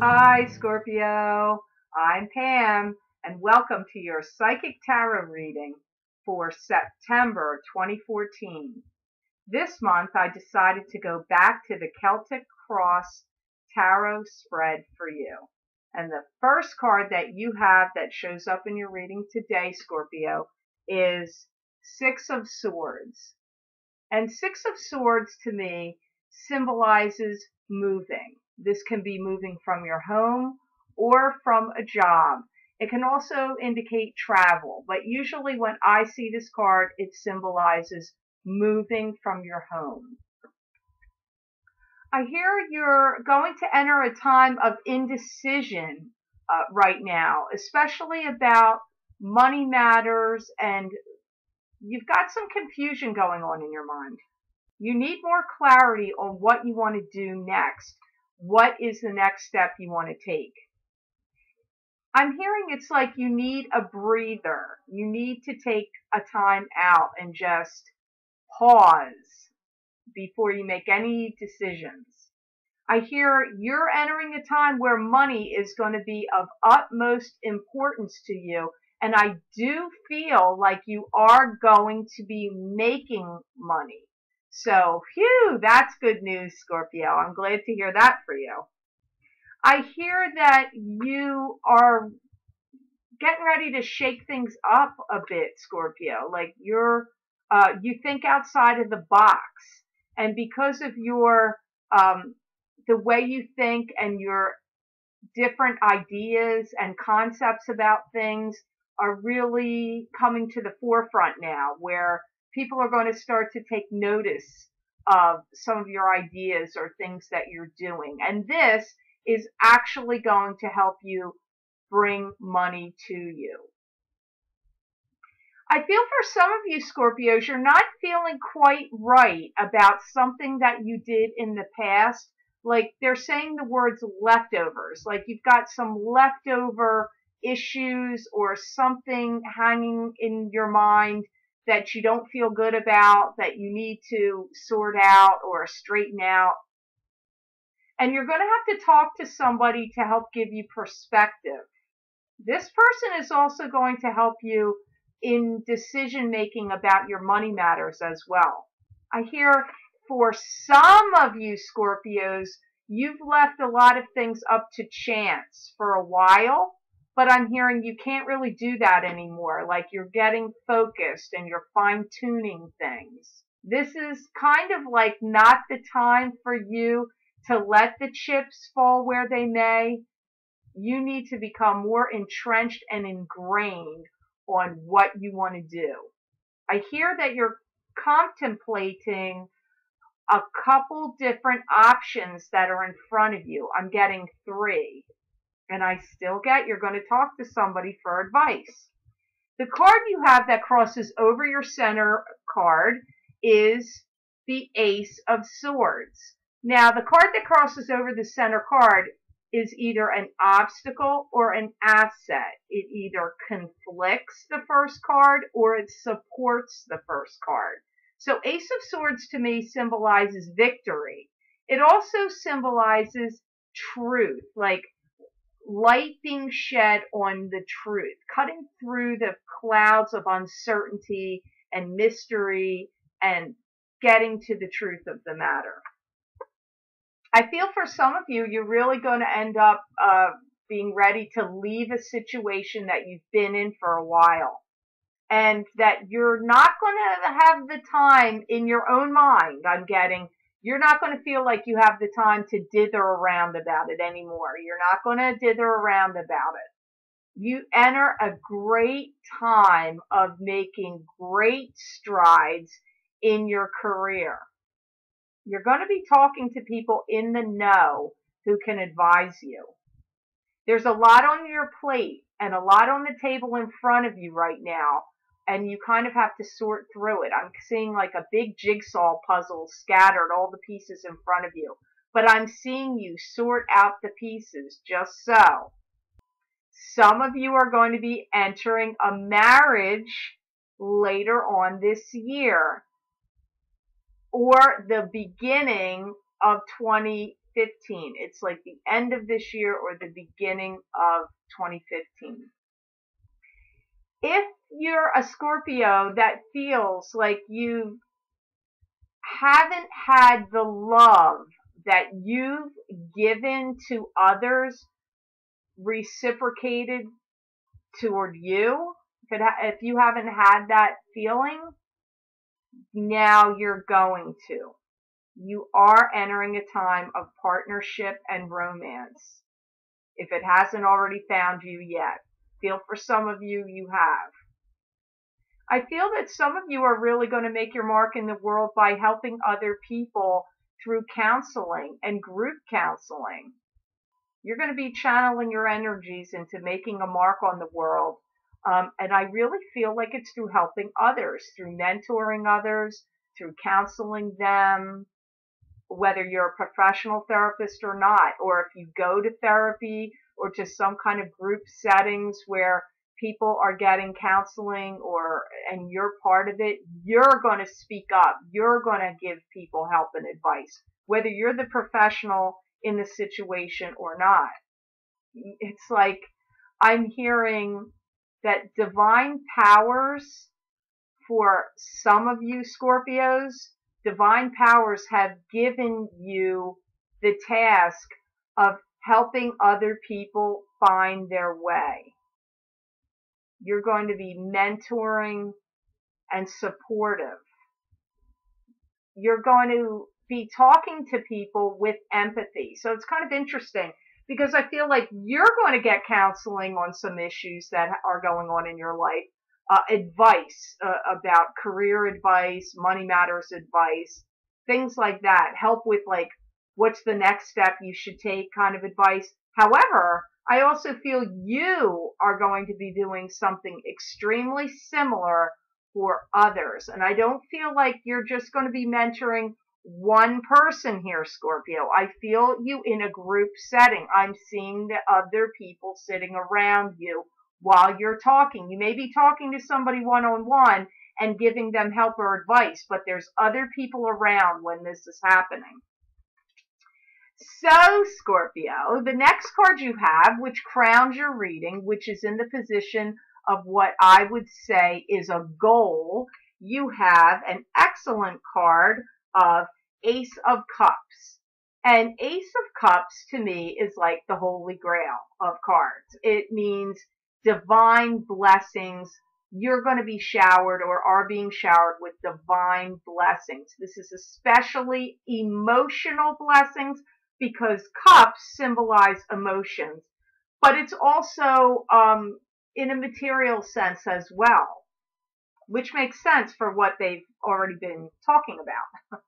Hi, Scorpio. I'm Pam, and welcome to your Psychic Tarot reading for September 2014. This month, I decided to go back to the Celtic Cross Tarot spread for you. And the first card that you have that shows up in your reading today, Scorpio, is Six of Swords. And Six of Swords to me symbolizes moving. This can be moving from your home or from a job. It can also indicate travel, but usually when I see this card, it symbolizes moving from your home. I hear you're going to enter a time of indecision right now, especially about money matters, and you've got some confusion going on in your mind. You need more clarity on what you want to do next. What is the next step you want to take? I'm hearing it's like you need a breather. You need to take a time out and just pause before you make any decisions. I hear you're entering a time where money is going to be of utmost importance to you. And I do feel like you are going to be making money. So, phew, that's good news, Scorpio. I'm glad to hear that for you. I hear that you are getting ready to shake things up a bit, Scorpio. Like you think outside of the box. And because of your, the way you think and your different ideas and concepts about things are really coming to the forefront now, where people are going to start to take notice of some of your ideas or things that you're doing. And this is actually going to help you bring money to you. I feel for some of you Scorpios, you're not feeling quite right about something that you did in the past. Like they're saying the words leftovers, like you've got some leftover issues or something hanging in your mind that you don't feel good about, that you need to sort out or straighten out. And you're going to have to talk to somebody to help give you perspective. This person is also going to help you in decision making about your money matters as well. I hear for some of you Scorpios, you've left a lot of things up to chance for a while. But I'm hearing you can't really do that anymore. Like you're getting focused and you're fine-tuning things. This is kind of like not the time for you to let the chips fall where they may. You need to become more entrenched and ingrained on what you want to do. I hear that you're contemplating a couple different options that are in front of you. I'm getting 3. And I still get you're going to talk to somebody for advice. The card you have that crosses over your center card is the Ace of Swords. Now, the card that crosses over the center card is either an obstacle or an asset. It either conflicts the first card or it supports the first card. So Ace of Swords to me symbolizes victory. It also symbolizes truth, like light being shed on the truth, cutting through the clouds of uncertainty and mystery and getting to the truth of the matter. I feel for some of you, you're really going to end up being ready to leave a situation that you've been in for a while, and that you're not going to have the time in your own mind, you're not going to feel like you have the time to dither around about it anymore. You're not going to dither around about it. You enter a great time of making great strides in your career. You're going to be talking to people in the know who can advise you. There's a lot on your plate and a lot on the table in front of you right now. And you kind of have to sort through it. I'm seeing like a big jigsaw puzzle scattered, all the pieces in front of you. But I'm seeing you sort out the pieces just so. Some of you are going to be entering a marriage later on this year or the beginning of 2015. 2015. It's like the end of this year or the beginning of 2015. If you're a Scorpio that feels like you haven't had the love that you've given to others reciprocated toward you, if you haven't had that feeling, now you're going to. You are entering a time of partnership and romance. If it hasn't already found you yet. Feel for some of you, you have. I feel that some of you are really going to make your mark in the world by helping other people through counseling and group counseling. You're going to be channeling your energies into making a mark on the world. And I really feel like it's through helping others, through mentoring others, through counseling them, whether you're a professional therapist or not, or if you go to therapy or to some kind of group settings where people are getting counseling and you're part of it, you're going to speak up. You're going to give people help and advice, whether you're the professional in the situation or not. It's like I'm hearing that divine powers for some of you Scorpios, divine powers have given you the task of helping other people find their way. You're going to be mentoring and supportive. You're going to be talking to people with empathy. So it's kind of interesting because I feel like you're going to get counseling on some issues that are going on in your life. Advice about career advice, money matters advice, things like that. Help with like what's the next step you should take kind of advice. However, I also feel you are going to be doing something extremely similar for others. And I don't feel like you're just going to be mentoring one person here, Scorpio. I feel you in a group setting. I'm seeing the other people sitting around you while you're talking. You may be talking to somebody one-on-one and giving them help or advice, but there's other people around when this is happening. So, Scorpio, the next card you have, which crowns your reading, which is in the position of what I would say is a goal, you have an excellent card of Ace of Cups. And Ace of Cups, to me, is like the holy grail of cards. It means divine blessings. You're going to be showered or are being showered with divine blessings. This is especially emotional blessings because cups symbolize emotions, but it's also in a material sense as well, which makes sense for what they've already been talking about.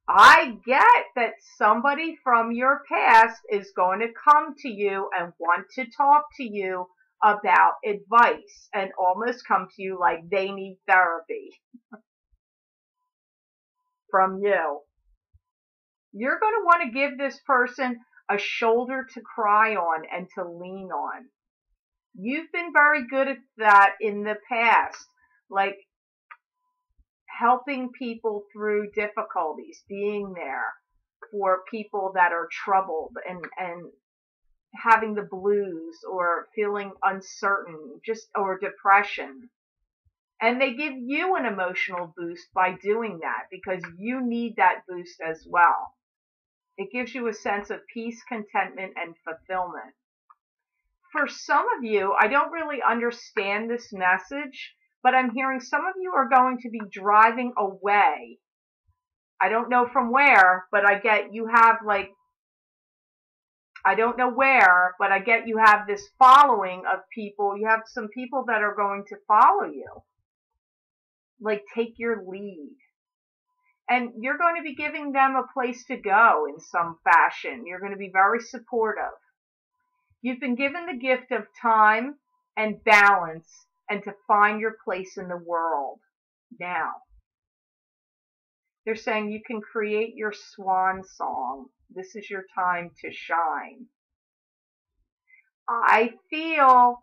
I get that somebody from your past is going to come to you and want to talk to you about advice and almost come to you like they need therapy from you. You're going to want to give this person a shoulder to cry on and to lean on. You've been very good at that in the past, like helping people through difficulties, being there for people that are troubled and having the blues or feeling uncertain, or depression. And they give you an emotional boost by doing that because you need that boost as well. It gives you a sense of peace, contentment, and fulfillment. For some of you, I don't really understand this message, but I'm hearing some of you are going to be driving away. I don't know from where, but I get you have I don't know where, but I get you have this following of people. You have some people that are going to follow you, like take your lead. And you're going to be giving them a place to go in some fashion. You're going to be very supportive. You've been given the gift of time and balance and to find your place in the world now. They're saying you can create your swan song. This is your time to shine. I feel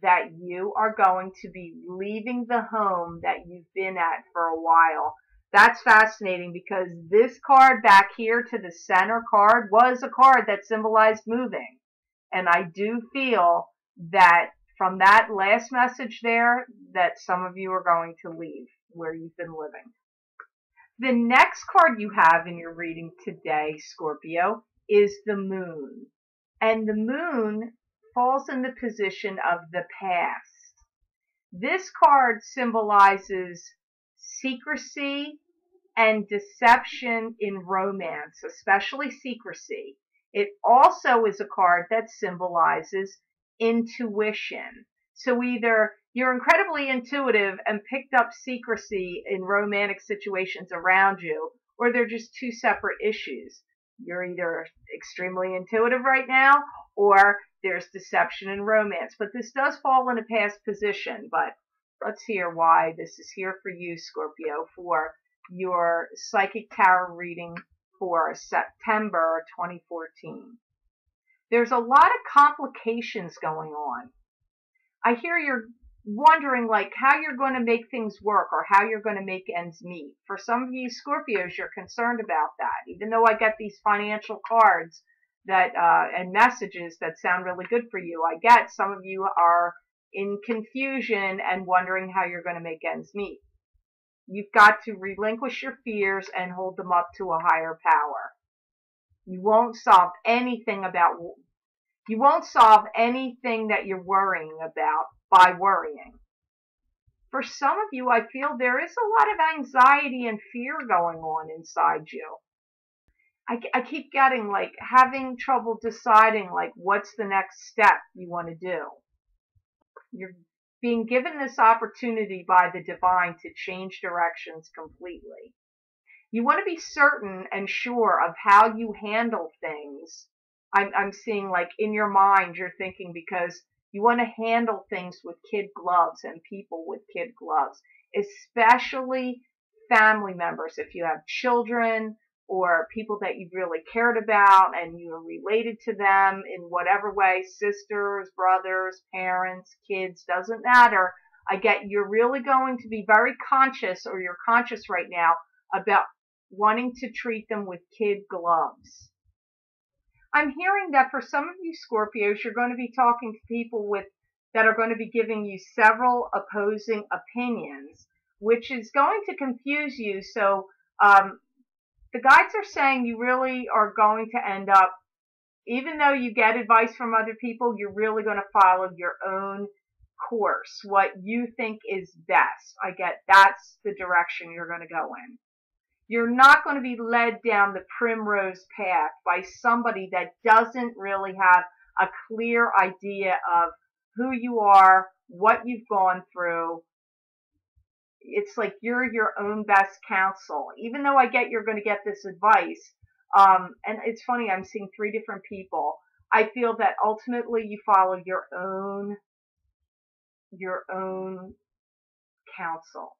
that you are going to be leaving the home that you've been at for a while. That's fascinating because this card back here to the center card was a card that symbolized moving. And I do feel that from that last message there, that some of you are going to leave where you've been living. The next card you have in your reading today, Scorpio, is the moon. And the moon falls in the position of the past. This card symbolizes secrecy and deception in romance, especially secrecy. It also is a card that symbolizes intuition. So either you're incredibly intuitive and picked up secrecy in romantic situations around you, or they're just two separate issues. You're either extremely intuitive right now, or there's deception in romance. But this does fall in a past position, but let's hear why this is here for you, Scorpio, for your Psychic Tarot reading for September 2014. There's a lot of complications going on. I hear you're wondering like how you're going to make things work or how you're going to make ends meet. For some of you Scorpios, you're concerned about that. Even though I get these financial cards that and messages that sound really good for you, I get some of you are in confusion and wondering how you're going to make ends meet. You've got to relinquish your fears and hold them up to a higher power. You won't solve anything that you're worrying about by worrying. For some of you, I feel there is a lot of anxiety and fear going on inside you. I keep getting like having trouble deciding like what's the next step you want to do. You're being given this opportunity by the divine to change directions completely. You want to be certain and sure of how you handle things. I'm seeing like in your mind you're thinking because you want to handle things with kid gloves and people with kid gloves, especially family members. If you have children or people that you've really cared about and you're related to them in whatever way, sisters, brothers, parents, kids, doesn't matter. I get you're really going to be very conscious, or you're conscious right now about wanting to treat them with kid gloves. I'm hearing that for some of you Scorpios, you're going to be talking to people that are going to be giving you several opposing opinions, which is going to confuse you. So the guides are saying you really are going to end up, even though you get advice from other people, you're really going to follow your own course, what you think is best. I get that's the direction you're going to go in. You're not going to be led down the primrose path by somebody that doesn't really have a clear idea of who you are, what you've gone through. It's like you're your own best counsel. Even though I get you're going to get this advice, and it's funny, I'm seeing three different people. I feel that ultimately you follow your own counsel.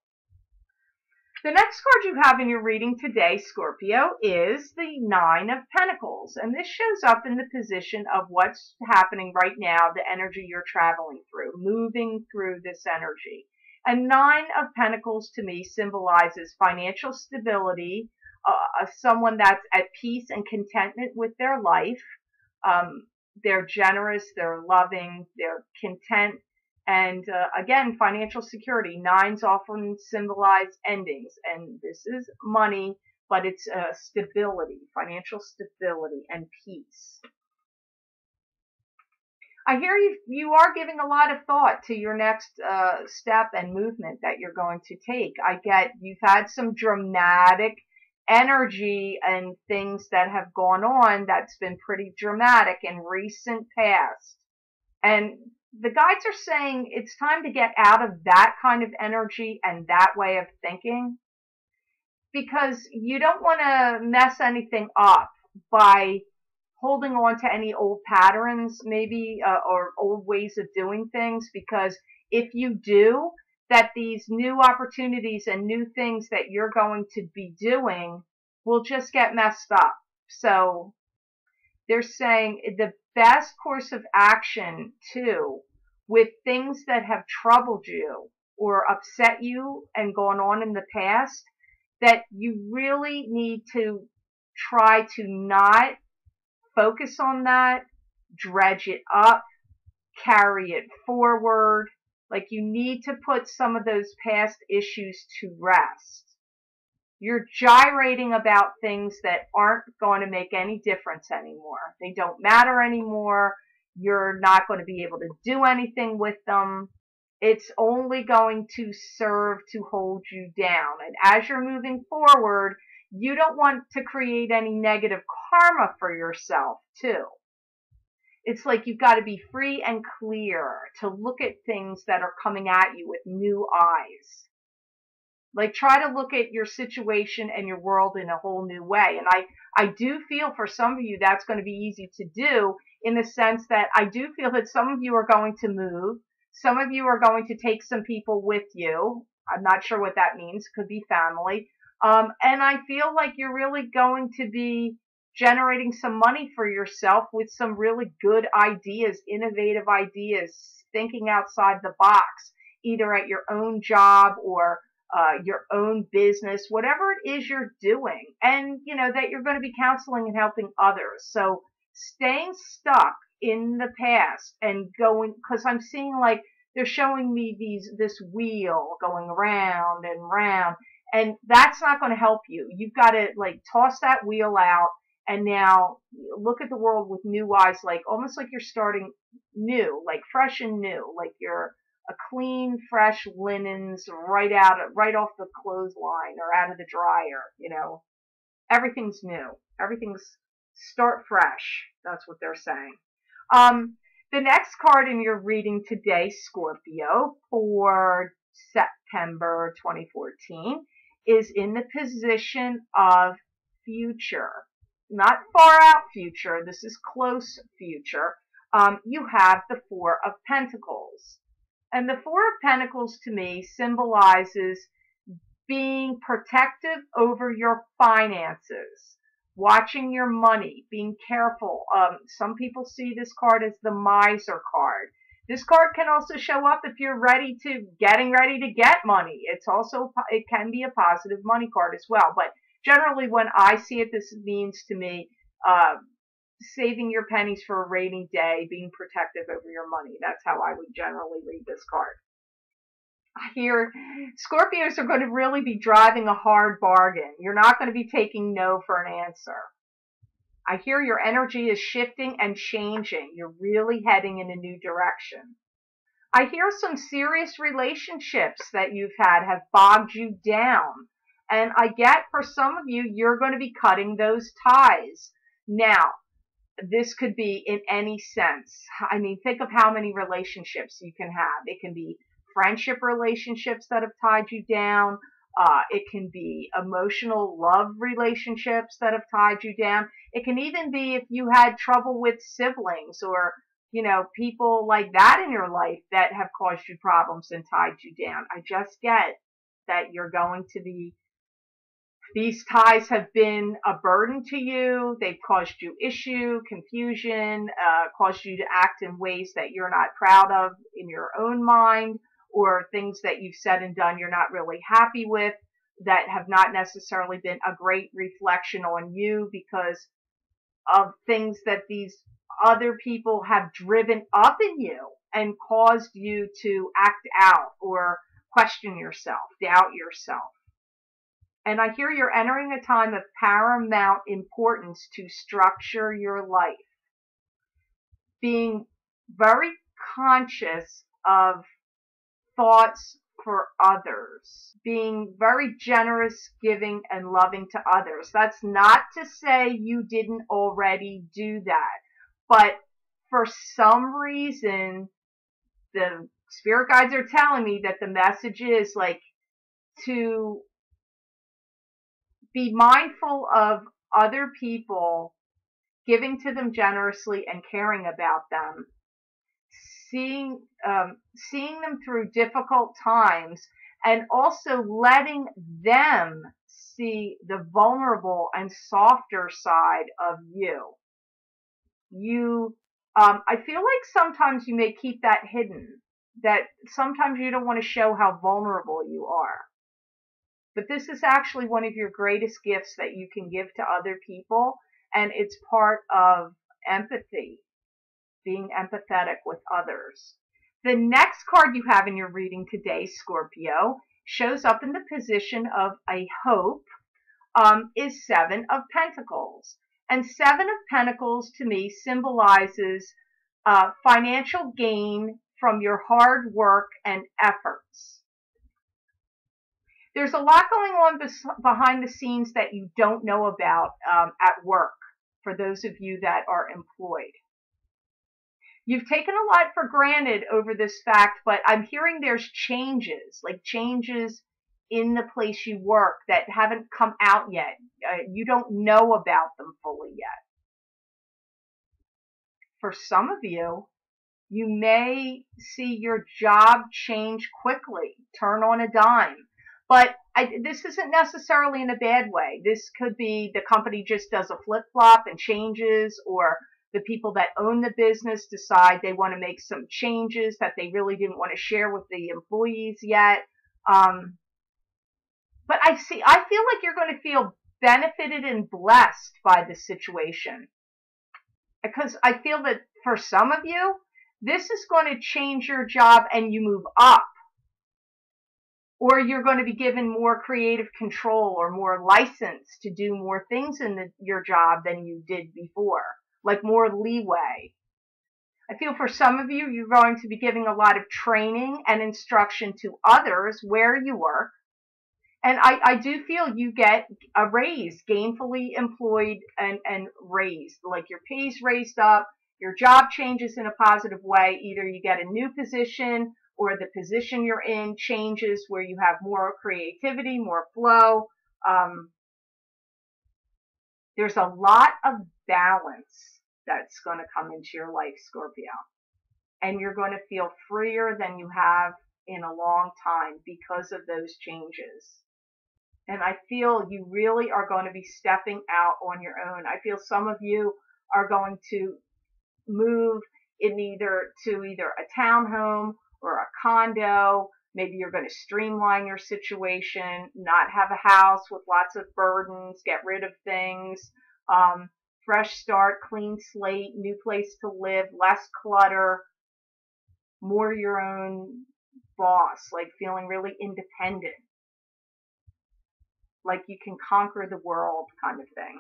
The next card you have in your reading today, Scorpio, is the Nine of Pentacles. And this shows up in the position of what's happening right now, the energy you're traveling through, moving through this energy. And Nine of Pentacles to me symbolizes financial stability, someone that's at peace and contentment with their life. They're generous, they're loving, they're content. And again, financial security. Nines often symbolize endings, and this is money, but it's stability, financial stability and peace. I hear you are giving a lot of thought to your next step and movement that you're going to take. I get you've had some dramatic energy and things that have gone on that's been pretty dramatic in recent past. And the guides are saying it's time to get out of that kind of energy and that way of thinking, because you don't want to mess anything up by holding on to any old patterns maybe or old ways of doing things, because if you do, that these new opportunities and new things that you're going to be doing will just get messed up. So they're saying the best course of action too with things that have troubled you or upset you and gone on in the past that you really need to try to not focus on that, dredge it up, carry it forward. Like you need to put some of those past issues to rest. You're gyrating about things that aren't going to make any difference anymore. They don't matter anymore. You're not going to be able to do anything with them. It's only going to serve to hold you down. And as you're moving forward, you don't want to create any negative karma for yourself, too. It's like you've got to be free and clear to look at things that are coming at you with new eyes. Like try to look at your situation and your world in a whole new way. And I do feel for some of you that's going to be easy to do in the sense that I do feel that some of you are going to move. Some of you are going to take some people with you. I'm not sure what that means. Could be family. And I feel like you're really going to be generating some money for yourself with some really good ideas, innovative ideas, thinking outside the box, either at your own job or your own business, whatever it is you're doing, and that you're going to be counseling and helping others. So staying stuck in the past and going, because I'm seeing like they're showing me this wheel going round and round, and that's not going to help you. You've got to like toss that wheel out and now look at the world with new eyes, like almost like you're starting new, like fresh and new, like you're a clean, fresh linens right off the clothesline or out of the dryer. Everything's new. Everything's start fresh. That's what they're saying. The next card in your reading today, Scorpio, for September 2014, is in the position of future. Not far out future. This is close future. You have the Four of Pentacles. And the Four of Pentacles to me symbolizes being protective over your finances, watching your money, being careful. Some people see this card as the miser card. This card can also show up if you're getting ready to get money. It can be a positive money card as well. But generally when I see it, this means to me, saving your pennies for a rainy day, being protective over your money. That's how I would generally read this card. Here, Scorpios are going to really be driving a hard bargain. You're not going to be taking no for an answer. I hear your energy is shifting and changing. You're really heading in a new direction. I hear some serious relationships that you've had have bogged you down. And I get for some of you, you're going to be cutting those ties. Now, this could be in any sense. I mean, think of how many relationships you can have. It can be friendship relationships that have tied you down. It can be emotional love relationships that have tied you down. It can even be if you had trouble with siblings or, people like that in your life that have caused you problems and tied you down. I just get that you're going to be these ties have been a burden to you. They've caused you issue, confusion, caused you to act in ways that you're not proud of in your own mind, or things that you've said and done you're not really happy with, that have not necessarily been a great reflection on you because of things that these other people have driven up in you and caused you to act out or question yourself, doubt yourself. And I hear you're entering a time of paramount importance to structure your life. Being very conscious of thoughts for others. Being very generous, giving, and loving to others. That's not to say you didn't already do that. But for some reason, the spirit guides are telling me that the message is like to be mindful of other people, giving to them generously and caring about them, seeing them through difficult times, and also letting them see the vulnerable and softer side of you. I feel like sometimes you may keep that hidden, that sometimes you don't want to show how vulnerable you are. But this is actually one of your greatest gifts that you can give to other people, and it's part of empathy, being empathetic with others. The next card you have in your reading today, Scorpio, shows up in the position of a hope, is Seven of Pentacles. And Seven of Pentacles to me symbolizes financial gain from your hard work and efforts. There's a lot going on behind the scenes that you don't know about at work, for those of you that are employed. You've taken a lot for granted over this fact, but I'm hearing there's changes, like changes in the place you work that haven't come out yet. You don't know about them fully yet. For some of you, you may see your job change quickly, turn on a dime. But this isn't necessarily in a bad way. This could be the company just does a flip-flop and changes, or the people that own the business decide they want to make some changes that they really didn't want to share with the employees yet. But I feel like you're going to feel benefited and blessed by the situation. Because I feel that for some of you, this is going to change your job and you move up. Or you're going to be given more creative control or more license to do more things in your job than you did before, like more leeway. I feel for some of you, you're going to be giving a lot of training and instruction to others where you work. And I do feel you get a raise, gainfully employed and raised, like your pay's raised up, your job changes in a positive way. Either you get a new position or the position you're in changes where you have more creativity, more flow. There's a lot of balance that's going to come into your life, Scorpio. And you're going to feel freer than you have in a long time because of those changes. And I feel you really are going to be stepping out on your own. I feel some of you are going to move in either a townhome or a condo. Maybe you're going to streamline your situation, not have a house with lots of burdens, get rid of things, fresh start, clean slate, new place to live, less clutter, more your own boss, like feeling really independent, like you can conquer the world kind of thing.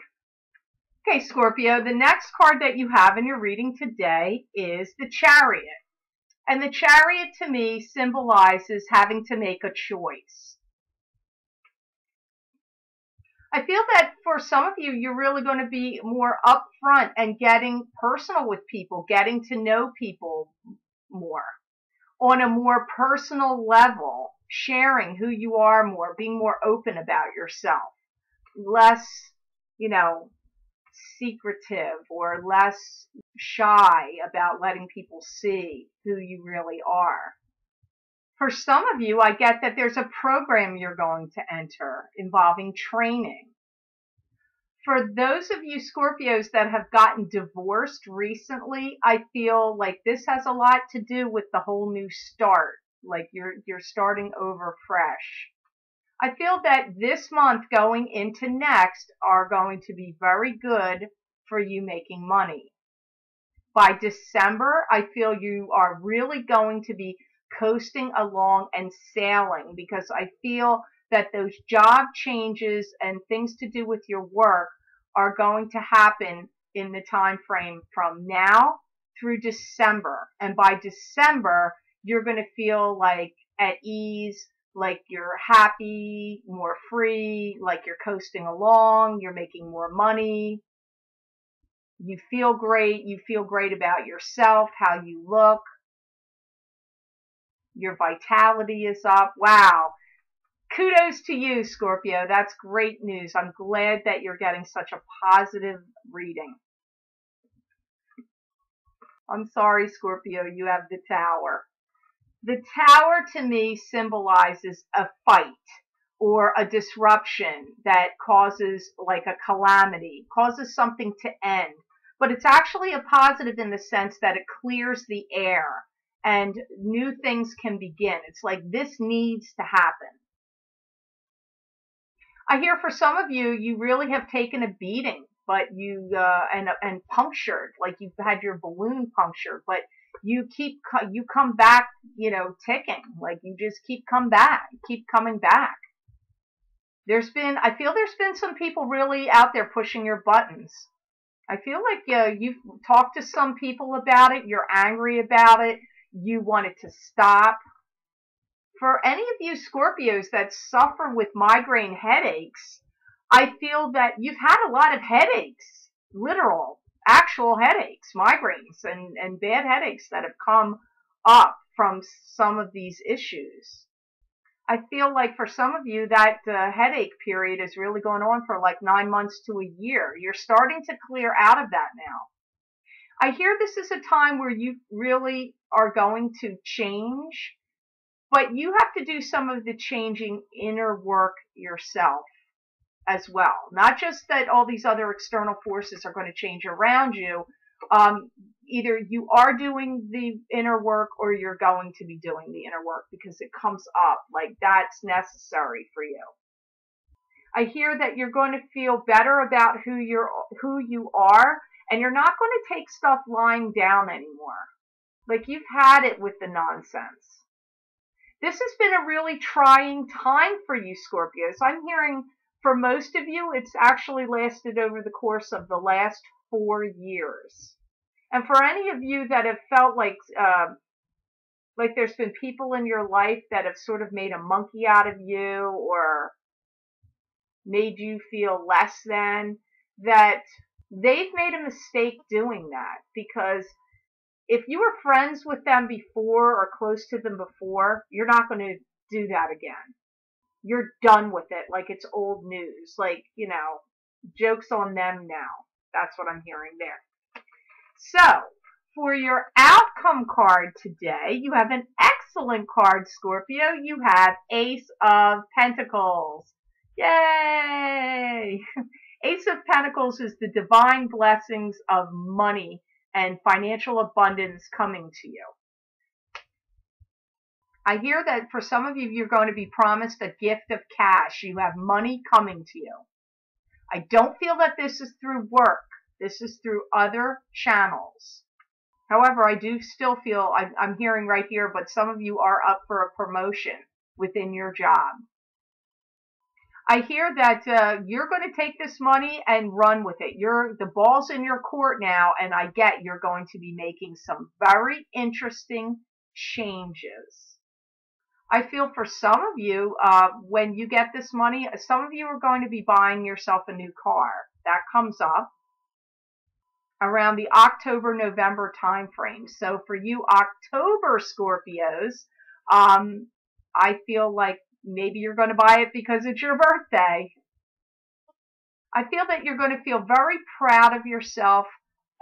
Okay, Scorpio, the next card that you have in your reading today is the Chariot. And the Chariot to me symbolizes having to make a choice. I feel that for some of you, you're really going to be more upfront and getting personal with people, getting to know people more on a more personal level, sharing who you are more, being more open about yourself, less, secretive or less shy about letting people see who you really are. For some of you, I get that there's a program you're going to enter involving training. For those of you Scorpios that have gotten divorced recently, I feel like this has a lot to do with the whole new start, like you're starting over fresh. I feel that this month going into next are going to be very good for you making money. By December, I feel you are really going to be coasting along and sailing, because I feel that those job changes and things to do with your work are going to happen in the time frame from now through December. And by December, you're going to feel like at ease, like you're happy, more free, like you're coasting along, you're making more money. You feel great. You feel great about yourself, how you look. Your vitality is up. Wow. Kudos to you, Scorpio. That's great news. I'm glad that you're getting such a positive reading. I'm sorry, Scorpio, you have the Tower. The Tower to me symbolizes a fight or a disruption that causes like a calamity, causes something to end. But it's actually a positive in the sense that it clears the air and new things can begin. It's like this needs to happen. I hear for some of you, you really have taken a beating, but and punctured, like you've had your balloon punctured, but you come back, ticking, like you just keep coming back. I feel there's been some people really out there pushing your buttons. I feel like you've talked to some people about it, you're angry about it, you want it to stop. For any of you Scorpios that suffer with migraine headaches, I feel that you've had a lot of headaches, literal, actual headaches, migraines, and bad headaches that have come up from some of these issues. I feel like for some of you that headache period is really going on for like 9 months to a year. You're starting to clear out of that now. I hear this is a time where you really are going to change, but you have to do some of the changing inner work yourself as well. Not just that all these other external forces are going to change around you. Either you are doing the inner work or you're going to be doing the inner work because it comes up like that's necessary for you. I hear that you're going to feel better about who you are, and you're not going to take stuff lying down anymore. Like you've had it with the nonsense. This has been a really trying time for you Scorpios. I'm hearing for most of you, it's actually lasted over the course of the last 4 years. And for any of you that have felt like there's been people in your life that have sort of made a monkey out of you or made you feel less than, that they've made a mistake doing that. Because if you were friends with them before or close to them before, you're not going to do that again. You're done with it like it's old news. Like, joke's on them now. That's what I'm hearing there. So, for your outcome card today, you have an excellent card, Scorpio. You have Ace of Pentacles. Yay! Ace of Pentacles is the divine blessings of money and financial abundance coming to you. I hear that for some of you, you're going to be promised a gift of cash. You have money coming to you. I don't feel that this is through work. This is through other channels. However, I do still feel, I'm hearing right here, but some of you are up for a promotion within your job. I hear that you're going to take this money and run with it. The ball's in your court now, and I get you're going to be making some very interesting changes. I feel for some of you, when you get this money, some of you are going to be buying yourself a new car. That comes up around the October-November time frame. So for you October Scorpios, I feel like maybe you're going to buy it because it's your birthday. I feel that you're going to feel very proud of yourself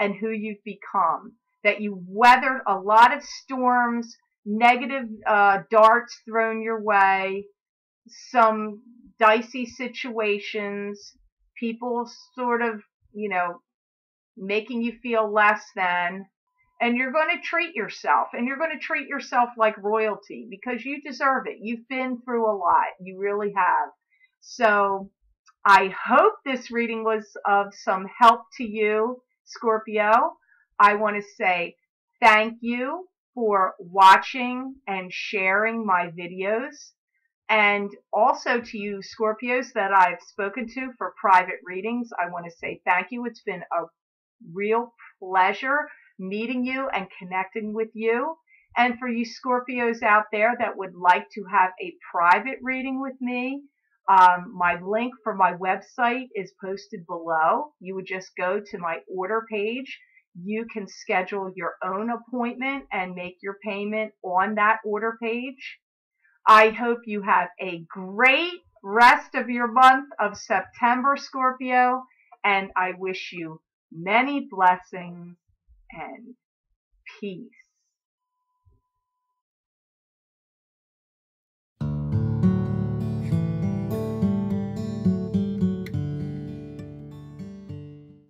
and who you've become, that you weathered a lot of storms, negative darts thrown your way, some dicey situations, people sort of, making you feel less than, and you're going to treat yourself, and you're going to treat yourself like royalty because you deserve it. You've been through a lot. You really have. So I hope this reading was of some help to you, Scorpio. I want to say thank you for watching and sharing my videos. And also to you Scorpios that I've spoken to for private readings, I want to say thank you. It's been a real pleasure meeting you and connecting with you. And for you Scorpios out there that would like to have a private reading with me, my link for my website is posted below. You would just go to my order page. You can schedule your own appointment and make your payment on that order page. I hope you have a great rest of your month of September, Scorpio, and I wish you many blessings and peace.